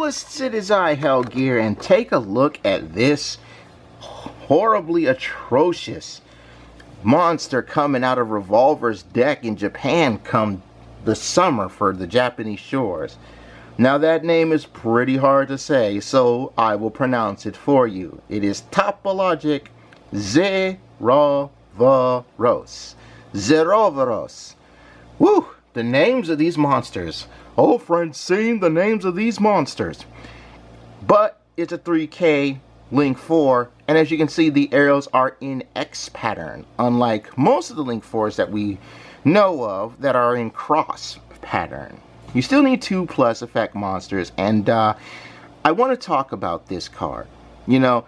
duelists, it is I, Hellgear, and take a look at this horribly atrocious monster coming out of Revolver's deck in Japan come the summer for the Japanese shores. Now that name is pretty hard to say, so I will pronounce it for you. It is Topologic Zerovaros. Zerovaros. Woo! The names of these monsters. Oh, Francine, the names of these monsters. But it's a 3K Link 4, and as you can see, the arrows are in X pattern, unlike most of the Link 4s that we know of that are in cross pattern. You still need 2+ effect monsters, and I want to talk about this card. You know,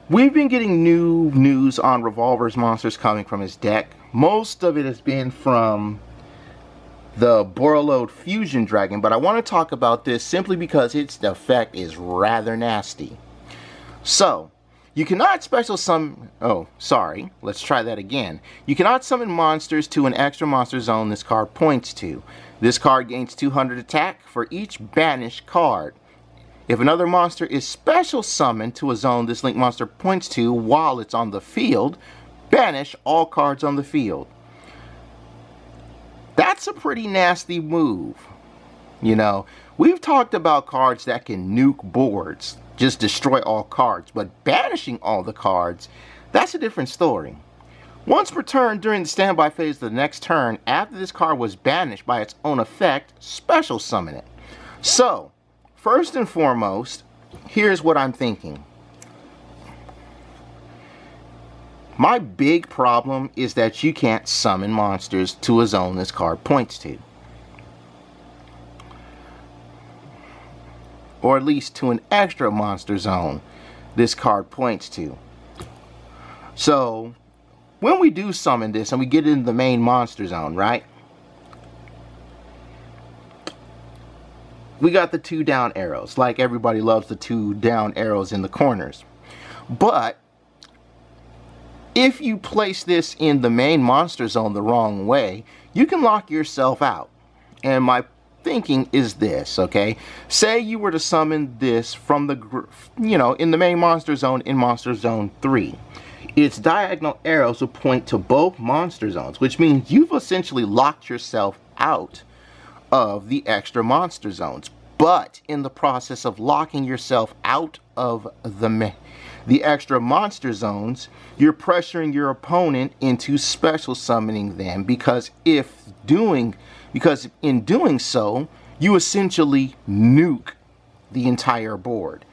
we've been getting new news on Revolver's monsters coming from his deck. Most of it has been from the Borreload Fusion Dragon, but I want to talk about this simply because its effect is rather nasty. So, you cannot special summon... Oh, sorry. Let's try that again. You cannot summon monsters to an extra monster zone this card points to. This card gains 200 attack for each banished card. If another monster is special summoned to a zone this Link monster points to while it's on the field, banish all cards on the field. That's a pretty nasty move. You know, we've talked about cards that can nuke boards, just destroy all cards, but banishing all the cards, that's a different story. Once per turn during the standby phase of the next turn, after this card was banished by its own effect, special summon it. So, first and foremost, here's what I'm thinking. My big problem is that you can't summon monsters to a zone this card points to. Or at least to an extra monster zone this card points to. So, when we do summon this and we get into the main monster zone, right? We got the 2 down arrows. Like everybody loves the 2 down arrows in the corners. But if you place this in the main monster zone the wrong way, you can lock yourself out. And my thinking is this, okay? Say you were to summon this from the, in the main monster zone in Monster Zone 3. Its diagonal arrows will point to both monster zones, which means you've essentially locked yourself out of the extra monster zones. But in the process of locking yourself out of the extra monster zones, you're pressuring your opponent into special summoning them, because in doing so, you essentially nuke the entire board.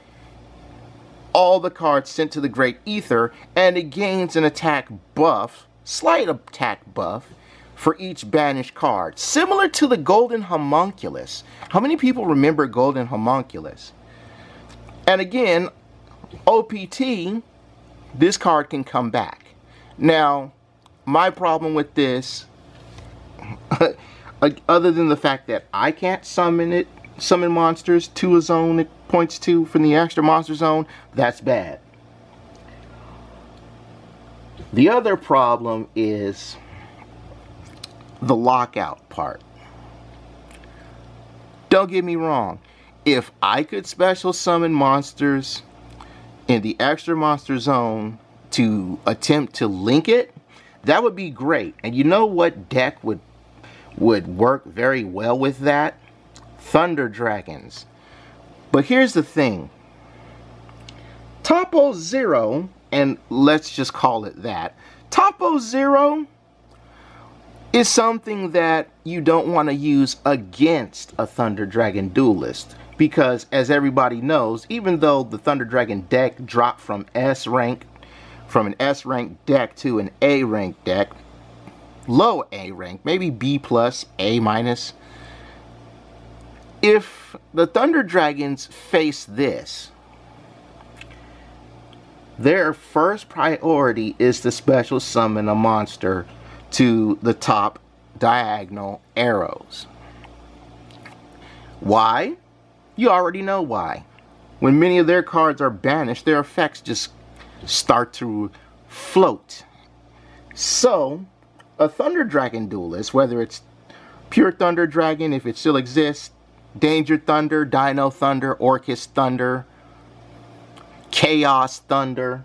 All the cards sent to the Great Ether, and it gains an attack buff, slight attack buff, for each banished card. Similar to the Golden Homunculus. How many people remember Golden Homunculus? And again, OPT, this card can come back. Now, my problem with this, other than the fact that I can't summon monsters to a zone it points to from the extra monster zone, that's bad. The other problem is the lockout part. Don't get me wrong. If I could special summon monsters in the extra monster zone to attempt to link it, that would be great. And you know what deck would work very well with that? Thunder Dragons. But here's the thing. Topo Zero, and let's just call it that, Topo Zero is something that you don't want to use against a Thunder Dragon duelist. Because, as everybody knows, even though the Thunder Dragon deck dropped from from an S rank deck to an A rank deck, low A rank, maybe B+, A-, if the Thunder Dragons face this, their first priority is to special summon a monster to the top diagonal arrows. Why? You already know why. When many of their cards are banished, their effects just start to float. So, a Thunder Dragon duelist, whether it's Pure Thunder Dragon, if it still exists, Danger Thunder, Dino Thunder, Orcus Thunder, Chaos Thunder.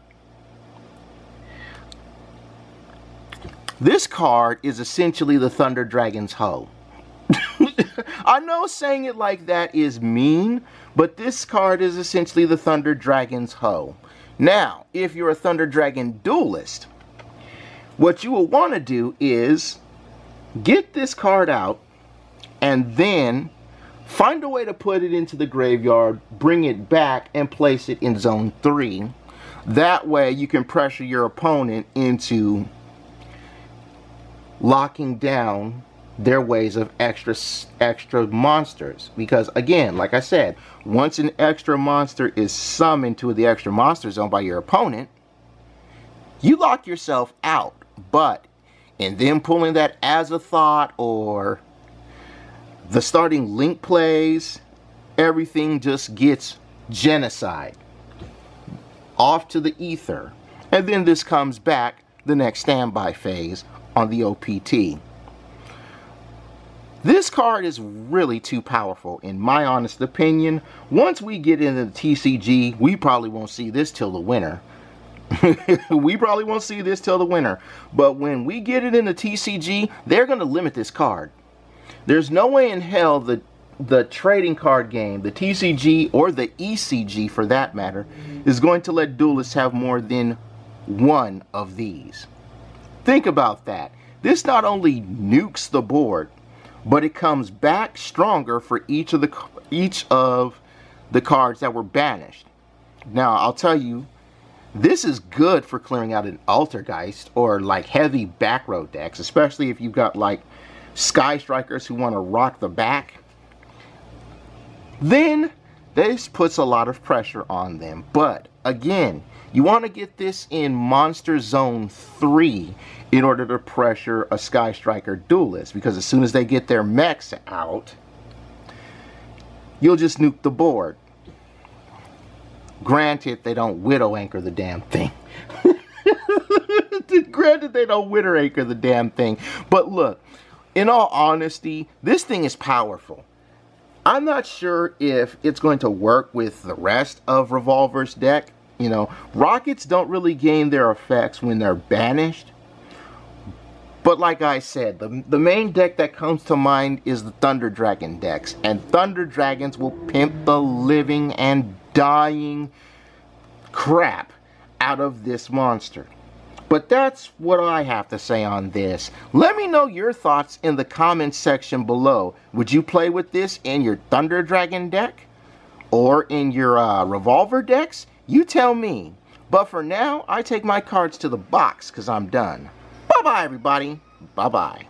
This card is essentially the Thunder Dragon's hoe. I know saying it like that is mean, but this card is essentially the Thunder Dragon's hoe. Now, if you're a Thunder Dragon duelist, what you will want to do is get this card out and then find a way to put it into the graveyard, bring it back, and place it in Zone 3. That way you can pressure your opponent into locking down their ways of extra monsters. Because again, like I said, once an extra monster is summoned to the extra monster zone by your opponent, you lock yourself out. But in them pulling that as a thought or the starting link plays, everything just gets genocide off to the ether. And then this comes back the next standby phase on the OPT. This card is really too powerful, in my honest opinion. Once we get into the TCG, we probably won't see this till the winter. We probably won't see this till the winter. But when we get it in the TCG, they're going to limit this card. There's no way in hell the trading card game, the TCG or the ECG for that matter, is going to let duelists have more than one of these. Think about that. This not only nukes the board, but it comes back stronger for each of the cards that were banished. Now, I'll tell you, this is good for clearing out an Altergeist or like heavy back row decks, especially if you've got like Sky Strikers who want to rock the back. Then this puts a lot of pressure on them. But again, you want to get this in Monster Zone 3 in order to pressure a Sky Striker duelist, because as soon as they get their mechs out, you'll just nuke the board. Granted, they don't Widow Anchor the damn thing. Granted, they don't Widow Anchor the damn thing. But look, in all honesty, this thing is powerful. I'm not sure if it's going to work with the rest of Revolver's deck. You know, rockets don't really gain their effects when they're banished. But like I said, the main deck that comes to mind is the Thunder Dragon decks. And Thunder Dragons will pimp the living and dying crap out of this monster. But that's what I have to say on this. Let me know your thoughts in the comments section below. Would you play with this in your Thunder Dragon deck? Or in your Revolver decks? You tell me. But for now, I take my cards to the box because I'm done. Bye-bye, everybody. Bye-bye.